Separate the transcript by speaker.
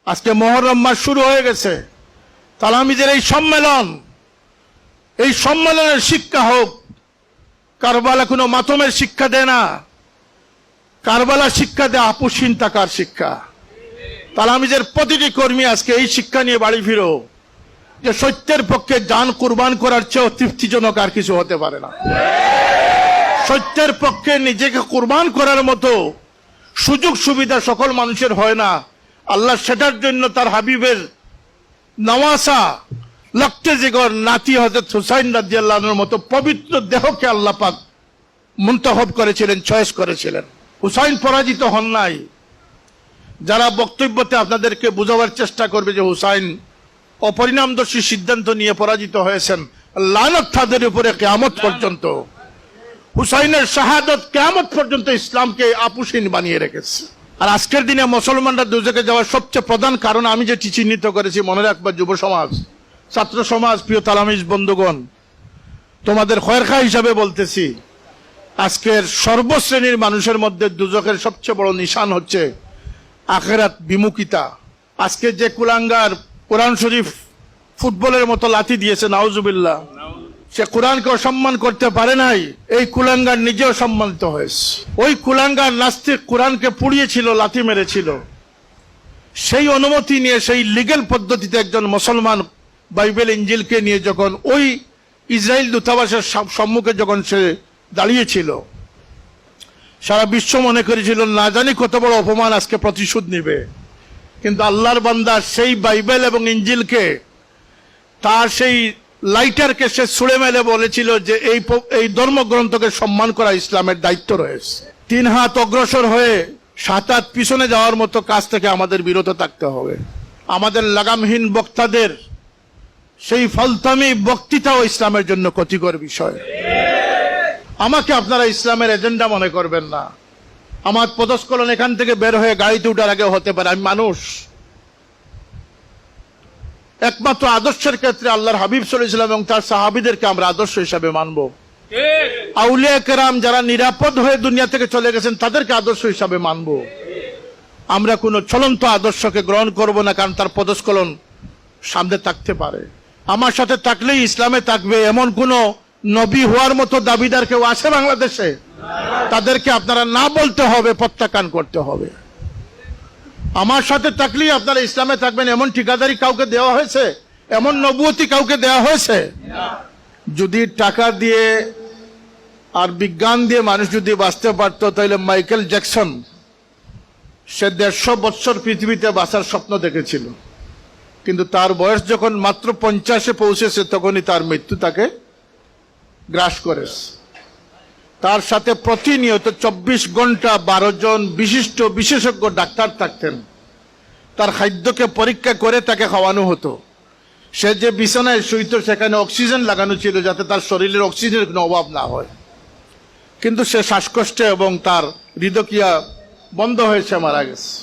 Speaker 1: আজকে মুহররম মাস শুরু হয়ে গেছে। তালামিজের এই সম্মেলনের শিক্ষা হোক, কারবালা কোনো মাতমের শিক্ষা দেয় না, কারবালা শিক্ষা দেয় আপুসীন থাকার শিক্ষা। তালামিজের প্রতিটি কর্মী আজকে এই শিক্ষা নিয়ে বাড়ি ফিরো যে সত্যের পক্ষে জান কুরবান করার চেয়ে তৃপ্তিজনক আর কিছু হতে পারে না। সত্যের পক্ষে নিজেকে কুরবান করার মতো সুযোগ সুবিধা সকল মানুষের হয় না। আল্লাহ সেটার জন্য তার হাবিবের নওয়াসা লক্তে জিগর নাতি হযরত হুসাইন রাদিয়াল্লাহু আনহুর মতো পবিত্র দেহকে আল্লাহ পাক মুনতাখব করেছিলেন, চয়েস করেছিলেন। হুসাইন পরাজিত হন নাই। যারা বক্তব্যতে আপনাদেরকে বোঝাবার চেষ্টা করবে যে হুসাইন অপরিণামদর্শী সিদ্ধান্ত নিয়ে পরাজিত হয়েছেন, লানত তাদের উপরে কিয়ামত পর্যন্ত। হুসাইনের শাহাদত কিয়ামত পর্যন্ত ইসলামকে আপুসীন বানিয়ে রেখেছে। আর আজকের দিনে মুসলমানরা দুজকে যাওয়ার সবচেয়ে প্রধান কারণ আমি যেটি চিহ্নিত করেছি, মনে রাখবার যুব সমাজ, ছাত্র সমাজ, প্রিয় তালামিজ বন্ধুগণ, তোমাদের খয়রখা হিসাবে বলতেছি, আজকের সর্বশ্রেণীর মানুষের মধ্যে দুজকের সবচেয়ে বড় নিশান হচ্ছে আখিরাত বিমুখিতা। আজকে যে কুলাঙ্গার কোরআন শরীফ ফুটবলের মতো লাথি দিয়েছে, নাউজুবিল্লাহ, সে কোরআনকে অসম্মান করতে পারে নাই, এই কুলাঙ্গার নিজেও সম্মানিত হয়েছে। ওই কুলাঙ্গার নাস্তিক কোরআনকে পুড়িয়েছিল, লাথি মেরেছিল। সেই অনুমতি নিয়ে, সেই লিগ্যাল পদ্ধতিতে একজন মুসলমান বাইবেল ইঞ্জিলকে নিয়ে যখন ওই ইসরায়েল দূতাবাসের সম্মুখে যখন সে দাঁড়িয়েছিল, সারা বিশ্ব মনে করেছিল না জানি কত বড় অপমান আজকে প্রতিশোধ নিবে। কিন্তু আল্লাহর বান্দা সেই বাইবেল এবং ইঞ্জিলকে, তার সেই লাইটারকে সে ছুড়ে মেলে বলেছিল যে এই ধর্মগ্রন্থকে সম্মান করা ইসলামের দায়িত্ব রয়েছে। 3 হাত অগ্রসর হয়ে 7 হাত পিছনে যাওয়ার মতো কাজ থেকে আমাদের বিরত থাকতে হবে। আমাদের লাগামহীন বক্তাদের সেই ফলতামি বক্তৃতাও ইসলামের জন্য ক্ষতিকর বিষয়। আমাকে আপনারা ইসলামের এজেন্ডা মনে করবেন না। আমার পদস্খলন এখান থেকে বের হয়ে গাড়িতে উঠার আগে হতে পারে। আমি মানুষ। একমাত্র আদর্শের ক্ষেত্রে আল্লাহর হাবিব সাল্লাল্লাহু আলাইহি ওয়াসাল্লাম এবং তার সাহাবীদেরকে আমরা আদর্শ হিসাবে মানব। আউলিয়া কেরাম যারা নিরাপদ হয়ে দুনিয়া থেকে চলে গেছেন, তাদেরকে আদর্শ হিসাবে মানব। আমরা কোনো চলন্ত আদর্শকে গ্রহণ করব না, কারণ তার পদস্খলন সামনে থাকতে পারে। আমার সাথে থাকলেই ইসলামে থাকবে এমন কোন নবী হওয়ার মতো দাবিদার কেউ আছে বাংলাদেশে? তাদেরকে আপনারা না বলতে হবে, প্রত্যাখ্যান করতে হবে। আমার সাথে থাকলেই আপনারা ইসলামে থাকবেন এমন ঠিকাদারি কাউকে দেওয়া হয়েছে? এমন নবুয়তি কাউকে দেওয়া হয়েছে? যদি টাকা দিয়ে আর বিজ্ঞান দিয়ে মানুষ যদি বাঁচতে পারত, তাহলে মাইকেল জ্যাকসন, সে 150 বছর পৃথিবীতে বাঁচার স্বপ্ন দেখেছিল, কিন্তু তার বয়স যখন মাত্র 50-এ পৌঁছেছে, তখনই তার মৃত্যু তাকে গ্রাস করেছে। তার সাথে প্রতিনিয়ত 24 ঘন্টা 12 জন বিশিষ্ট বিশেষজ্ঞ ডাক্তার থাকতেন। তার খাদ্যকে পরীক্ষা করে তাকে খাওয়ানো হতো। সে যে বিছানায় শুইত, সেখানে অক্সিজেন লাগানো ছিল যাতে তার শরীরের অক্সিজেনের কোনো অভাব না হয়। কিন্তু সে শ্বাসকষ্টে এবং তার হৃদক্রিয়া বন্ধ হয়েছে, মারা গেছে।